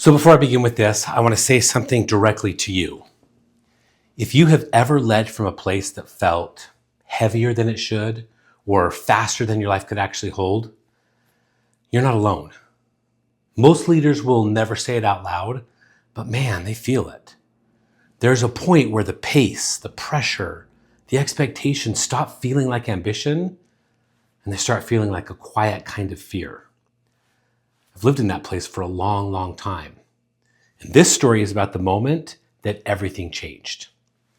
So before I begin with this, I want to say something directly to you. If you have ever led from a place that felt heavier than it should or faster than your life could actually hold, you're not alone. Most leaders will never say it out loud, but man, they feel it. There's a point where the pace, the pressure, the expectations stop feeling like ambition and they start feeling like a quiet kind of fear. I've lived in that place for a long, long time. And this story is about the moment that everything changed.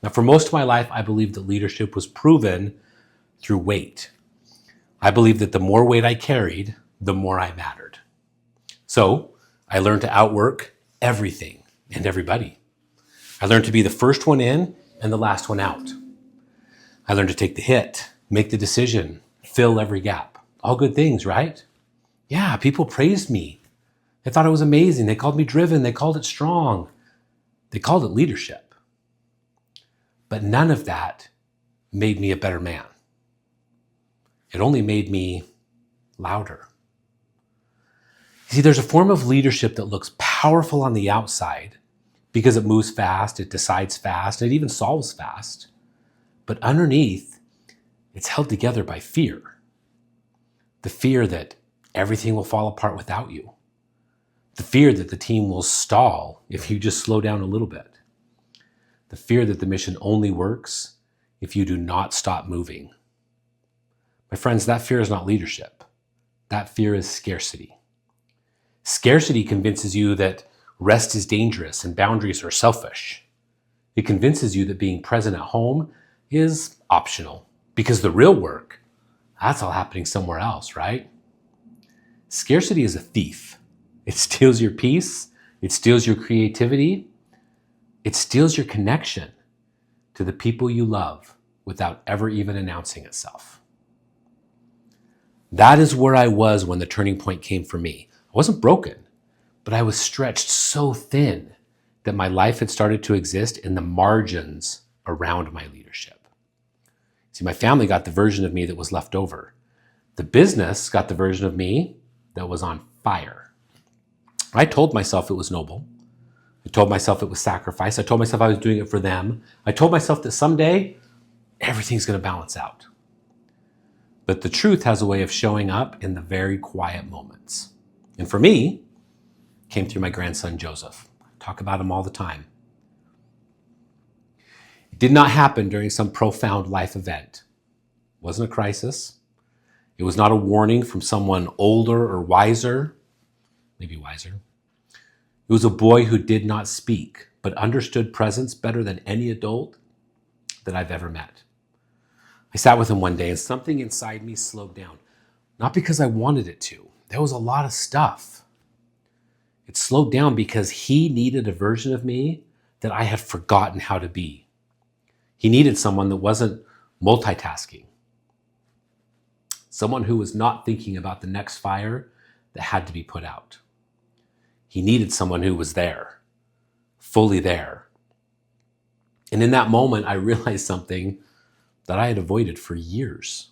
Now, for most of my life, I believed that leadership was proven through weight. I believed that the more weight I carried, the more I mattered. So I learned to outwork everything and everybody. I learned to be the first one in and the last one out. I learned to take the hit, make the decision, fill every gap. All good things, right? Yeah, people praised me. They thought it was amazing. They called me driven. They called it strong. They called it leadership. But none of that made me a better man. It only made me louder. You see, there's a form of leadership that looks powerful on the outside because it moves fast, it decides fast, it even solves fast. But underneath, it's held together by fear. The fear that everything will fall apart without you. The fear that the team will stall if you just slow down a little bit. The fear that the mission only works if you do not stop moving. My friends, that fear is not leadership. That fear is scarcity. Scarcity convinces you that rest is dangerous and boundaries are selfish. It convinces you that being present at home is optional because the real work, that's all happening somewhere else, right? Scarcity is a thief. It steals your peace. It steals your creativity. It steals your connection to the people you love without ever even announcing itself. That is where I was when the turning point came for me. I wasn't broken, but I was stretched so thin that my life had started to exist in the margins around my leadership. See, my family got the version of me that was left over. The business got the version of me that was on fire. I told myself it was noble. I told myself it was sacrifice. I told myself I was doing it for them. I told myself that someday everything's going to balance out. But the truth has a way of showing up in the very quiet moments. And for me, it came through my grandson, Joseph. I talk about him all the time. It did not happen during some profound life event. It wasn't a crisis. It was not a warning from someone older or wiser, maybe wiser. It was a boy who did not speak, but understood presence better than any adult that I've ever met. I sat with him one day and something inside me slowed down. Not because I wanted it to. There was a lot of stuff. It slowed down because he needed a version of me that I had forgotten how to be. He needed someone that wasn't multitasking. Someone who was not thinking about the next fire that had to be put out. He needed someone who was there, fully there. And in that moment, I realized something that I had avoided for years.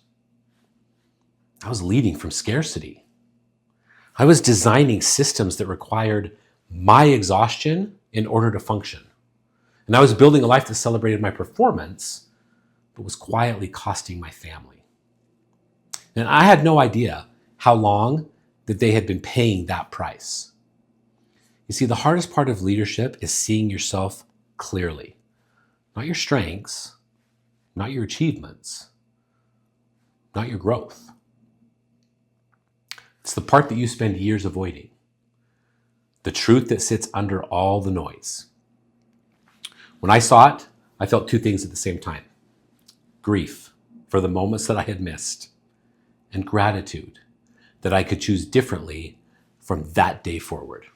I was leading from scarcity. I was designing systems that required my exhaustion in order to function. And I was building a life that celebrated my performance, but was quietly costing my family. And I had no idea how long that they had been paying that price. You see, the hardest part of leadership is seeing yourself clearly. Not your strengths, not your achievements, not your growth. It's the part that you spend years avoiding. The truth that sits under all the noise. When I saw it, I felt two things at the same time. Grief for the moments that I had missed, and gratitude that I could choose differently from that day forward.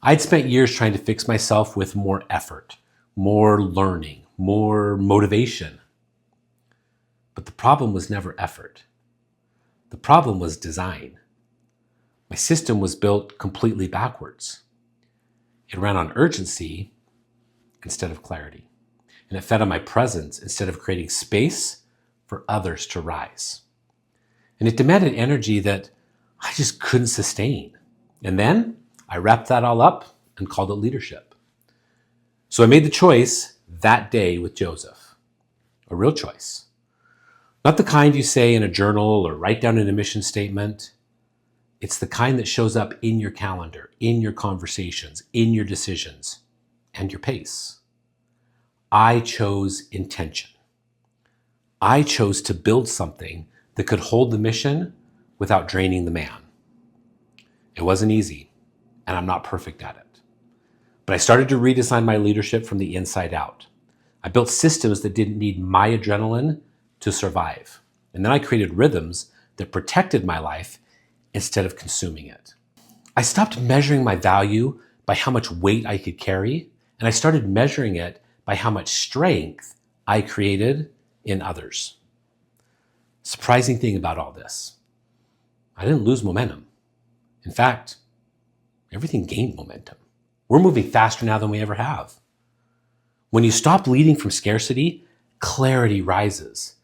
I'd spent years trying to fix myself with more effort, more learning, more motivation. But the problem was never effort. The problem was design. My system was built completely backwards. It ran on urgency instead of clarity. And it fed on my presence instead of creating space for others to rise. And it demanded energy that I just couldn't sustain. And then I wrapped that all up and called it leadership. So I made the choice that day with Joseph, a real choice. Not the kind you say in a journal or write down in a mission statement. It's the kind that shows up in your calendar, in your conversations, in your decisions, and your pace. I chose intention. I chose to build something that could hold the mission without draining the man. It wasn't easy, and I'm not perfect at it. But I started to redesign my leadership from the inside out. I built systems that didn't need my adrenaline to survive. And then I created rhythms that protected my life instead of consuming it. I stopped measuring my value by how much weight I could carry, and I started measuring it by how much strength I created in others. Surprising thing about all this, I didn't lose momentum. In fact, everything gained momentum. We're moving faster now than we ever have. When you stop leading from scarcity, clarity rises.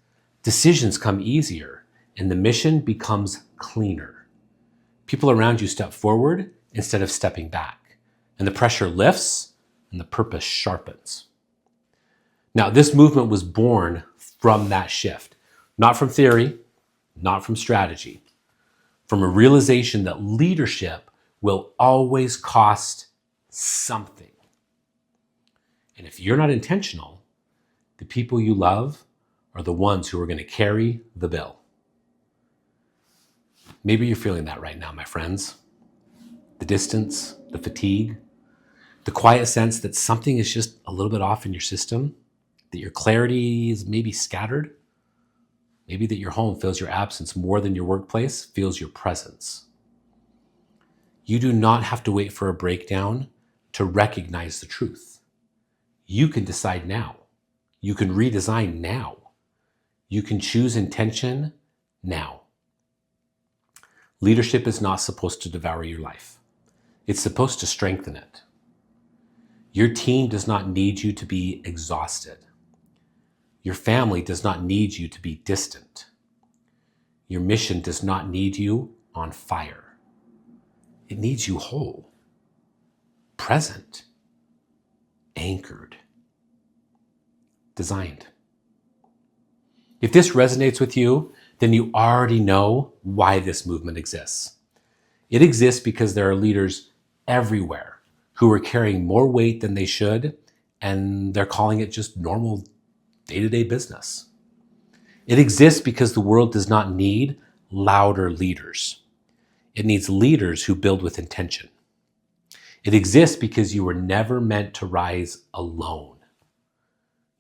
Decisions come easier, and the mission becomes cleaner. People around you step forward instead of stepping back, and the pressure lifts and the purpose sharpens. Now, this movement was born from that shift, not from theory, not from strategy, from a realization that leadership will always cost something. And if you're not intentional, the people you love are the ones who are going to carry the bill. Maybe you're feeling that right now, my friends. The distance, the fatigue, the quiet sense that something is just a little bit off in your system, that your clarity is maybe scattered, maybe that your home feels your absence more than your workplace feels your presence. You do not have to wait for a breakdown to recognize the truth. You can decide now. You can redesign now. You can choose intention now. Leadership is not supposed to devour your life. It's supposed to strengthen it. Your team does not need you to be exhausted. Your family does not need you to be distant. Your mission does not need you on fire. It needs you whole, present, anchored, designed. If this resonates with you, then you already know why this movement exists. It exists because there are leaders everywhere who are carrying more weight than they should, and they're calling it just normal day-to-day business. It exists because the world does not need louder leaders. It needs leaders who build with intention. It exists because you were never meant to rise alone.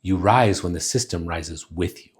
You rise when the system rises with you.